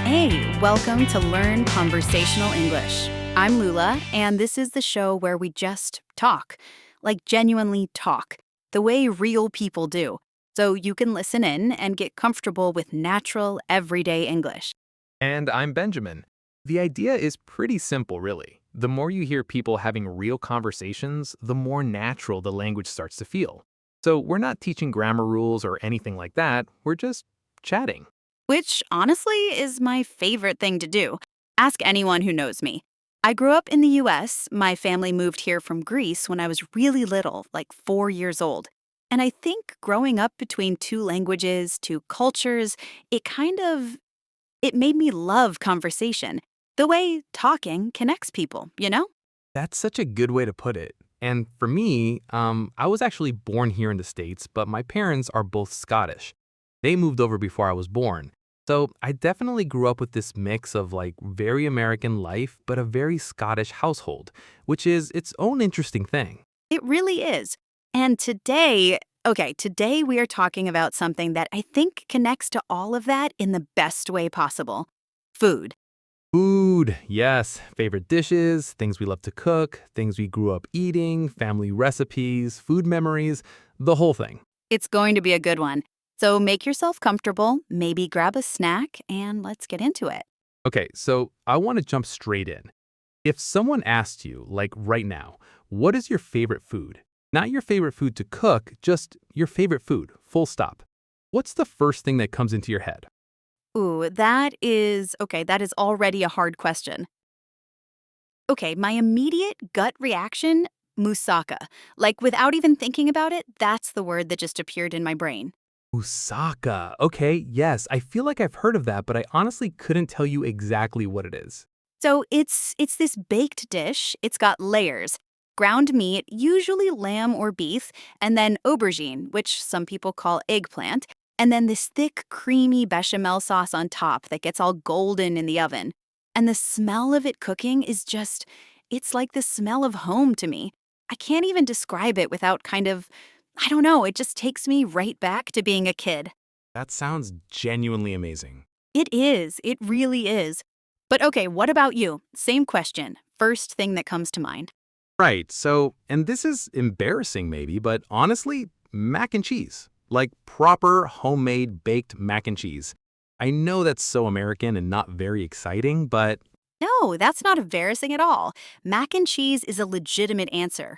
Hey, welcome to Learn Conversational English. I'm Lula, and this is the show where we just talk, like genuinely talk, the way real people do, so you can listen in and get comfortable with natural, everyday English. And I'm Benjamin. The idea is pretty simple, really. The more you hear people having real conversations, the more natural the language starts to feel. So we're not teaching grammar rules or anything like that, we're just chatting. Which, honestly, is my favorite thing to do. Ask anyone who knows me. I grew up in the US. My family moved here from Greece when I was really little, like 4 years old. And I think growing up between two languages, two cultures, it made me love conversation. The way talking connects people, you know? That's such a good way to put it. And for me, I was actually born here in the States, but my parents are both Scottish. They moved over before I was born. So I definitely grew up with this mix of like very American life, but a very Scottish household, which is its own interesting thing. It really is. And today we are talking about something that I think connects to all of that in the best way possible: food. Food, yes. Favorite dishes, things we love to cook, things we grew up eating, family recipes, food memories, the whole thing. It's going to be a good one. So make yourself comfortable, maybe grab a snack, and let's get into it. Okay, so I want to jump straight in. If someone asked you, like right now, what is your favorite food? Not your favorite food to cook, just your favorite food, full stop. What's the first thing that comes into your head? Ooh, that is already a hard question. Okay, my immediate gut reaction: moussaka. Like without even thinking about it, that's the word that just appeared in my brain. Moussaka. Okay, yes, I feel like I've heard of that, but I honestly couldn't tell you exactly what it is. So it's this baked dish. It's got layers: ground meat, usually lamb or beef, and then aubergine, which some people call eggplant, and then this thick, creamy bechamel sauce on top that gets all golden in the oven. And the smell of it cooking is just, it's like the smell of home to me. I can't even describe it without I don't know, it just takes me right back to being a kid. That sounds genuinely amazing. It really is. But okay, what about you? Same question. First thing that comes to mind. Right, so, and this is embarrassing maybe, but honestly, mac and cheese. Like proper homemade baked mac and cheese. I know that's so American and not very exciting, but No, that's not embarrassing at all. Mac and cheese is a legitimate answer.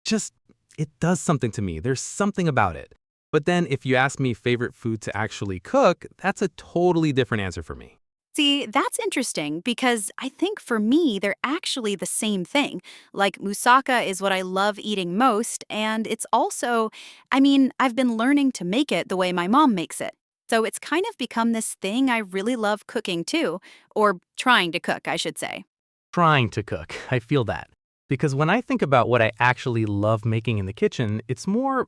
just, it does something to me. There's something about it. But then if you ask me favorite food to actually cook, that's a totally different answer for me. See, that's interesting because I think for me, they're actually the same thing. Like, moussaka is what I love eating most, and it's also, I've been learning to make it the way my mom makes it. So it's kind of become this thing I really love cooking too, or trying to cook, I should say. Trying to cook, I feel that. Because when I think about what I actually love making in the kitchen, it's more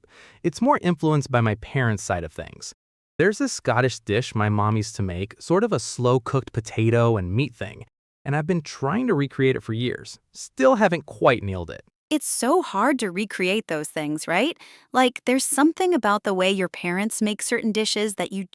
influenced by my parents' side of things. There's this Scottish dish my mom used to make, sort of a slow-cooked potato and meat thing, and I've been trying to recreate it for years. Still haven't quite nailed it. It's so hard to recreate those things, right? Like, there's something about the way your parents make certain dishes that you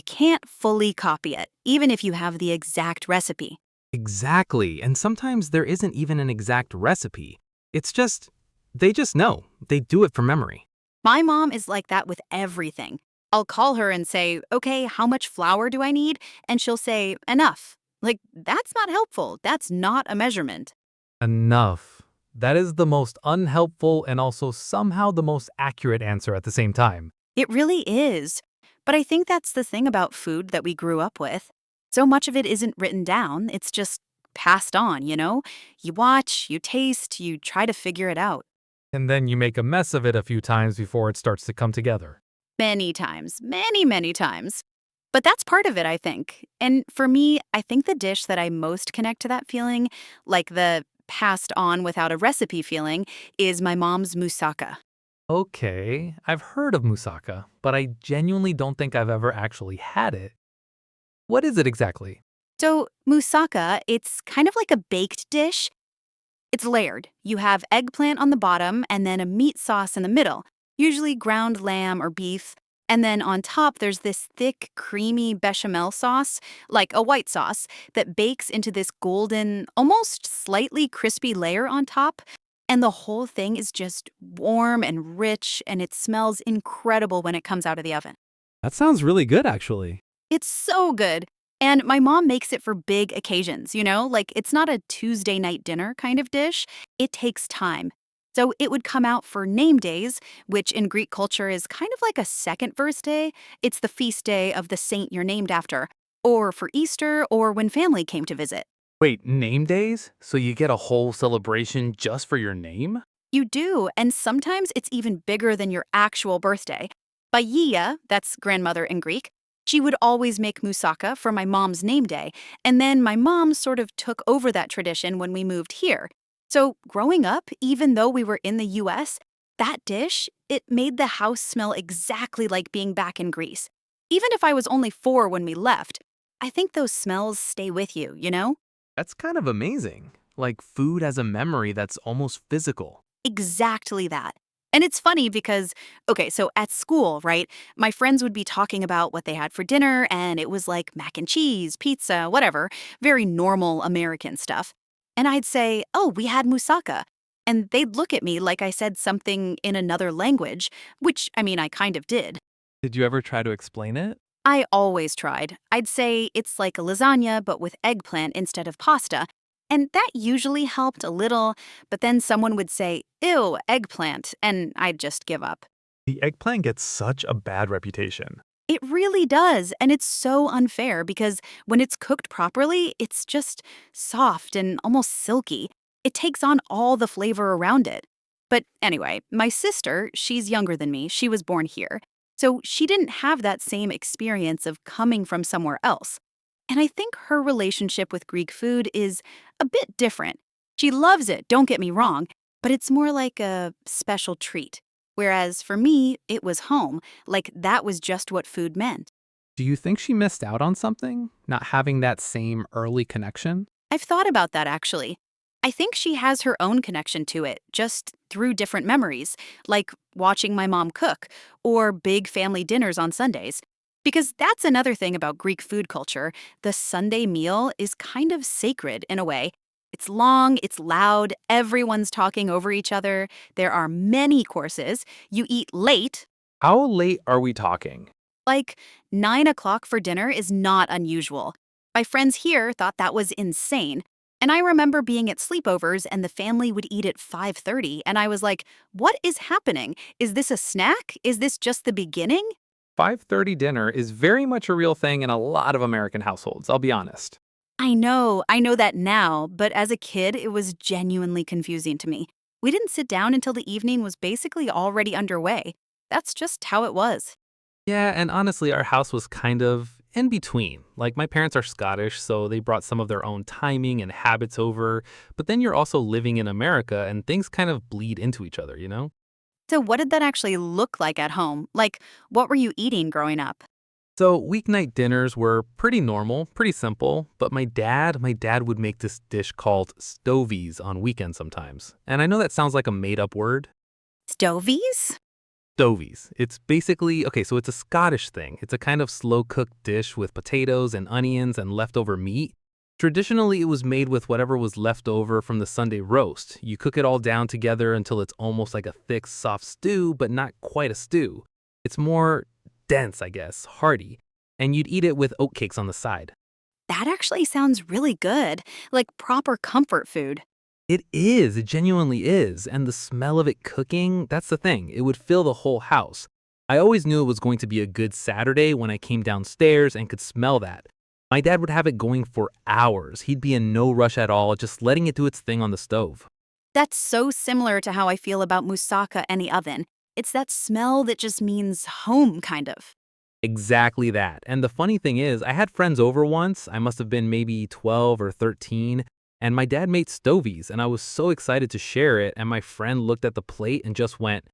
can't fully copy it, even if you have the exact recipe. Exactly, and sometimes there isn't even an exact recipe. It's just, they just know. They do it from memory. My mom is like that with everything. I'll call her and say, okay, how much flour do I need? And she'll say, enough. Like, that's not helpful. That's not a measurement. Enough. That is the most unhelpful and also somehow the most accurate answer at the same time. It really is. But I think that's the thing about food that we grew up with. So much of it isn't written down, it's just passed on, you know? You watch, you taste, you try to figure it out. And then you make a mess of it a few times before it starts to come together. Many times, many, many times. But that's part of it, I think. And for me, I think the dish that I most connect to that feeling, like the passed on without a recipe feeling, is my mom's moussaka. Okay, I've heard of moussaka, but I genuinely don't think I've ever actually had it. What is it exactly? So, moussaka, it's kind of like a baked dish. It's layered. You have eggplant on the bottom and then a meat sauce in the middle, usually ground lamb or beef. And then on top, there's this thick, creamy bechamel sauce, like a white sauce, that bakes into this golden, almost slightly crispy layer on top. And the whole thing is just warm and rich, and it smells incredible when it comes out of the oven. That sounds really good, actually. It's so good. And my mom makes it for big occasions, like it's not a Tuesday night dinner kind of dish. It takes time. So it would come out for name days, which in Greek culture is kind of like a second verse day. It's the feast day of the saint you're named after, or for Easter, or when family came to visit. Wait, name days? So you get a whole celebration just for your name? You do, and sometimes it's even bigger than your actual birthday. Baia, that's grandmother in Greek, she would always make moussaka for my mom's name day, and then my mom sort of took over that tradition when we moved here. So growing up, even though we were in the US, that dish, it made the house smell exactly like being back in Greece. Even if I was only 4 when we left, I think those smells stay with you? That's kind of amazing. Like food as a memory that's almost physical. Exactly that. And it's funny because, okay, so at school, right, my friends would be talking about what they had for dinner, and it was like mac and cheese, pizza, whatever, very normal American stuff. And I'd say, oh, we had moussaka. And they'd look at me like I said something in another language, which, I mean, I kind of did. Did you ever try to explain it? I always tried. I'd say it's like a lasagna, but with eggplant instead of pasta. And that usually helped a little, but then someone would say, ew, eggplant, and I'd just give up. The eggplant gets such a bad reputation. It really does, and it's so unfair because when it's cooked properly, it's just soft and almost silky. It takes on all the flavor around it. But anyway, my sister, she's younger than me, she was born here. So she didn't have that same experience of coming from somewhere else. And I think her relationship with Greek food is a bit different. She loves it, don't get me wrong, but it's more like a special treat. Whereas for me, it was home, like that was just what food meant. Do you think she missed out on something? Not having that same early connection? I've thought about that actually. I think she has her own connection to it, just through different memories, like watching my mom cook or big family dinners on Sundays. Because that's another thing about Greek food culture. The Sunday meal is kind of sacred in a way. It's long, it's loud, everyone's talking over each other. There are many courses. You eat late, How late are we talking? like 9 o'clock for dinner is not unusual. My friends here thought that was insane. And I remember being at sleepovers and the family would eat at 5:30 and I was like, "What is happening? Is this a snack? Is this just the beginning?" 5:30 dinner is very much a real thing in a lot of American households, I'll be honest. I know that now, but as a kid, it was genuinely confusing to me. We didn't sit down until the evening was basically already underway. That's just how it was. Yeah, and honestly, our house was kind of in between. Like, my parents are Scottish, so they brought some of their own timing and habits over. But then you're also living in America, and things kind of bleed into each other, you know? So, what did that actually look like at home? Like, what were you eating growing up? So, weeknight dinners were pretty normal, pretty simple. But my dad would make this dish called stovies on weekends sometimes. And I know that sounds like a made up word. Stovies? Stovies. It's basically, okay, so it's a Scottish thing. It's a kind of slow cooked dish with potatoes and onions and leftover meat. Traditionally, it was made with whatever was left over from the Sunday roast. You cook it all down together until it's almost like a thick, soft stew, but not quite a stew. It's more dense, I guess, hearty. And you'd eat it with oatcakes on the side. That actually sounds really good, like proper comfort food. It genuinely is. And the smell of it cooking, that's the thing. It would fill the whole house. I always knew it was going to be a good Saturday when I came downstairs and could smell that. My dad would have it going for hours. He'd be in no rush at all, just letting it do its thing on the stove. That's so similar to how I feel about moussaka and the oven. It's that smell that just means home, kind of. Exactly that. And the funny thing is, I had friends over once. I must have been maybe 12 or 13. And my dad made stovies, and I was so excited to share it. And my friend looked at the plate and just went,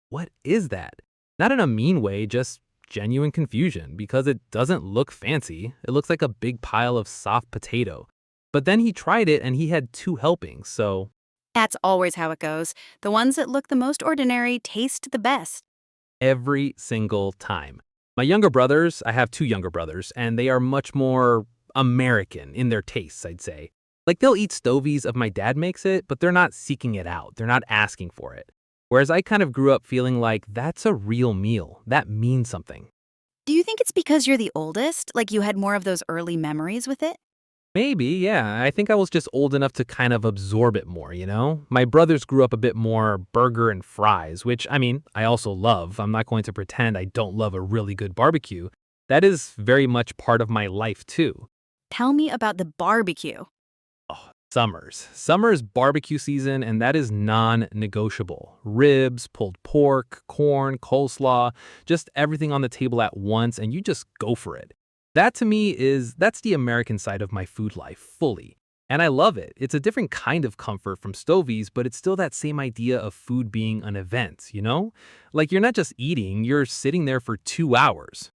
"What is that?" Not in a mean way, just genuine confusion because it doesn't look fancy. It looks like a big pile of soft potato. But then he tried it and he had 2 helpings, so That's always how it goes. The ones that look the most ordinary taste the best. every single time. My younger brothers, I have two younger brothers, and they are much more American in their tastes, I'd say. Like they'll eat stovies if my dad makes it, but they're not seeking it out. They're not asking for it. Whereas I kind of grew up feeling like that's a real meal. That means something. Do you think it's because you're the oldest? Like you had more of those early memories with it? Maybe, yeah. I think I was just old enough to kind of absorb it more, you know? My brothers grew up a bit more burger and fries, which, I mean, I also love. I'm not going to pretend I don't love a really good barbecue. That is very much part of my life, too. Tell me about the barbecue. Oh, summers. Summer's barbecue season, and that is non negotiable. Ribs, pulled pork, corn, coleslaw, just everything on the table at once, and you just go for it. That to me that's the American side of my food life, fully. And I love it. It's a different kind of comfort from stovies, but it's still that same idea of food being an event, you know? Like you're not just eating, you're sitting there for 2 hours.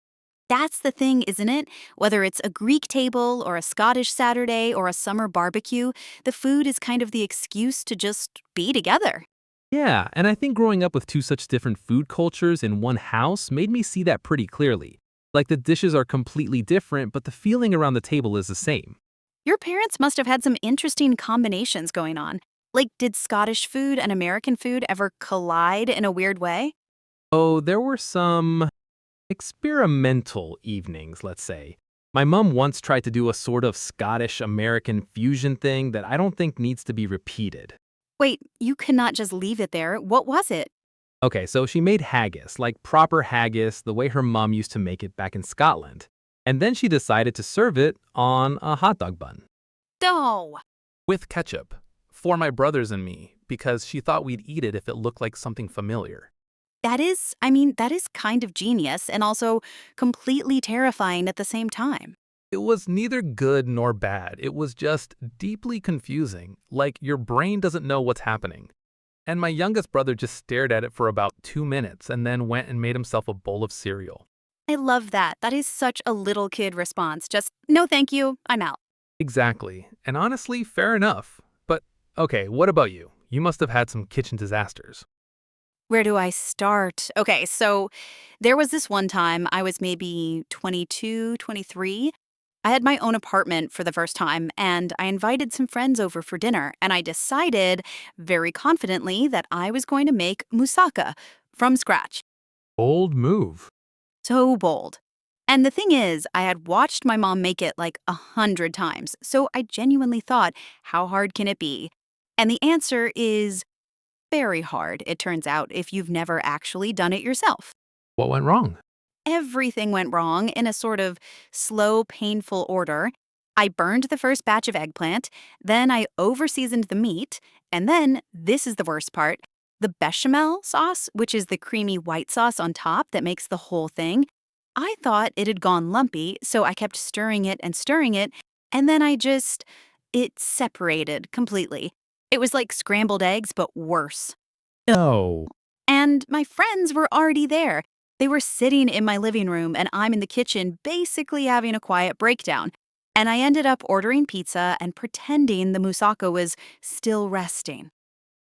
That's the thing, isn't it? Whether it's a Greek table or a Scottish Saturday or a summer barbecue, the food is kind of the excuse to just be together. Yeah, and I think growing up with two such different food cultures in one house made me see that pretty clearly. Like the dishes are completely different, but the feeling around the table is the same. Your parents must have had some interesting combinations going on. Like, did Scottish food and American food ever collide in a weird way? Oh, there were some experimental evenings, let's say. My mom once tried to do a sort of Scottish American fusion thing that I don't think needs to be repeated. Wait, you cannot just leave it there. What was it? Okay, so she made haggis, like proper haggis, the way her mom used to make it back in Scotland. And then she decided to serve it on a hot dog bun. No. With ketchup. For my brothers and me, because she thought we'd eat it if it looked like something familiar. That is kind of genius and also completely terrifying at the same time. It was neither good nor bad. It was just deeply confusing, like your brain doesn't know what's happening. And my youngest brother just stared at it for about 2 minutes and then went and made himself a bowl of cereal. I love that. That is such a little kid response. Just, no thank you, I'm out. Exactly. And honestly, fair enough. But okay, what about you? You must have had some kitchen disasters. Where do I start? Okay, so there was this one time I was maybe 22, 23. I had my own apartment for the first time, and I invited some friends over for dinner, and I decided very confidently that I was going to make moussaka from scratch. Bold move. So bold. And the thing is, I had watched my mom make it like 100 times, so I genuinely thought, how hard can it be? And the answer is very hard, it turns out, if you've never actually done it yourself. What went wrong? Everything went wrong in a sort of slow, painful order. I burned the first batch of eggplant, then I overseasoned the meat, and then, this is the worst part, the bechamel sauce, which is the creamy white sauce on top that makes the whole thing. I thought it had gone lumpy, so I kept stirring it, and then it separated completely. It was like scrambled eggs, but worse. No. And my friends were already there. They were sitting in my living room, and I'm in the kitchen basically having a quiet breakdown. And I ended up ordering pizza and pretending the moussaka was still resting.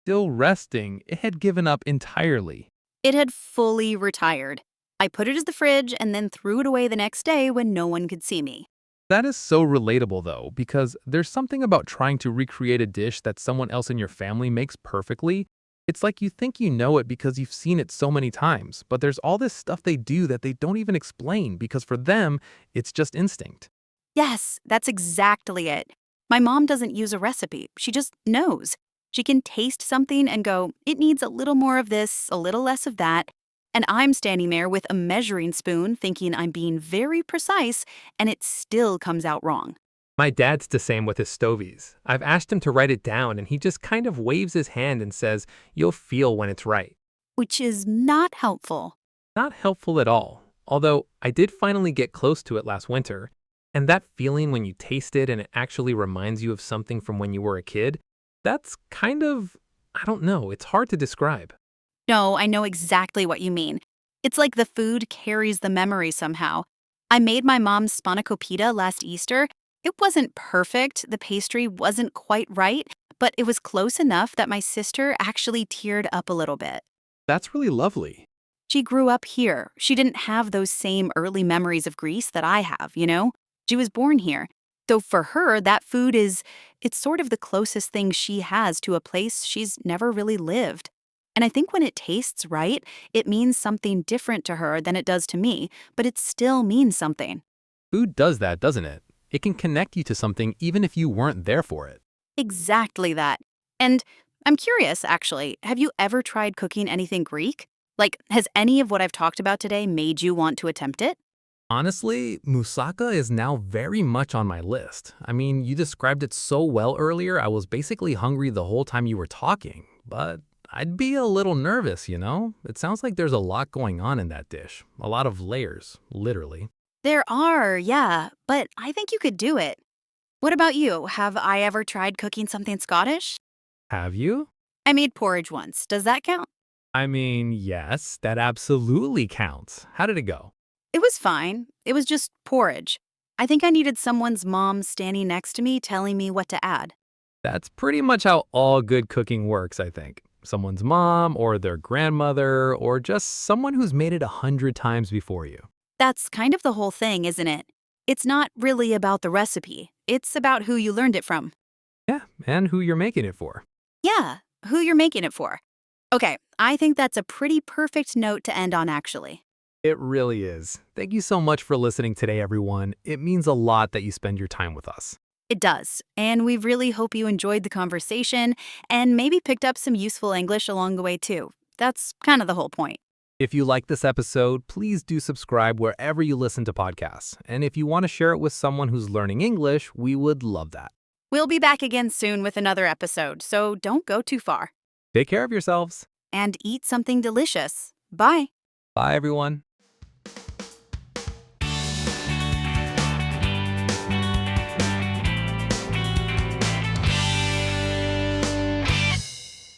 Still resting. It had given up entirely. It had fully retired. I put it in the fridge and then threw it away the next day when no one could see me. That is so relatable though, because there's something about trying to recreate a dish that someone else in your family makes perfectly. It's like you think you know it because you've seen it so many times, but there's all this stuff they do that they don't even explain because for them, it's just instinct. Yes, that's exactly it. My mom doesn't use a recipe. She just knows. She can taste something and go, it needs a little more of this, a little less of that. And I'm standing there with a measuring spoon thinking I'm being very precise, and it still comes out wrong. My dad's the same with his stovies. I've asked him to write it down and he just kind of waves his hand and says, "You'll feel when it's right." Which is not helpful. Not helpful at all. Although I did finally get close to it last winter, and that feeling when you taste it and it actually reminds you of something from when you were a kid, that's kind of, I don't know, it's hard to describe. No, I know exactly what you mean. It's like the food carries the memory somehow. I made my mom's spanakopita last Easter. It wasn't perfect, the pastry wasn't quite right, but it was close enough that my sister actually teared up a little bit. That's really lovely. She grew up here. She didn't have those same early memories of Greece that I have, you know? She was born here. So for her, that food it's sort of the closest thing she has to a place she's never really lived. And I think when it tastes right, it means something different to her than it does to me, but it still means something. Food does that, doesn't it? It can connect you to something even if you weren't there for it. Exactly that. And I'm curious, actually, have you ever tried cooking anything Greek? Like, has any of what I've talked about today made you want to attempt it? Honestly, moussaka is now very much on my list. I mean, you described it so well earlier, I was basically hungry the whole time you were talking. But I'd be a little nervous, you know? It sounds like there's a lot going on in that dish. A lot of layers, literally. There are, yeah, but I think you could do it. What about you? Have I ever tried cooking something Scottish? Have you? I made porridge once. Does that count? I mean, yes, that absolutely counts. How did it go? It was fine. It was just porridge. I think I needed someone's mom standing next to me telling me what to add. That's pretty much how all good cooking works, I think. Someone's mom, or their grandmother, or just someone who's made it 100 times before you. That's kind of the whole thing, isn't it? It's not really about the recipe. It's about who you learned it from. Yeah, and who you're making it for. Yeah, who you're making it for. Okay, I think that's a pretty perfect note to end on, actually. It really is. Thank you so much for listening today, everyone. It means a lot that you spend your time with us. It does, and we really hope you enjoyed the conversation and maybe picked up some useful English along the way, too. That's kind of the whole point. If you like this episode, please do subscribe wherever you listen to podcasts. And if you want to share it with someone who's learning English, we would love that. We'll be back again soon with another episode, so don't go too far. Take care of yourselves. And eat something delicious. Bye. Bye, everyone.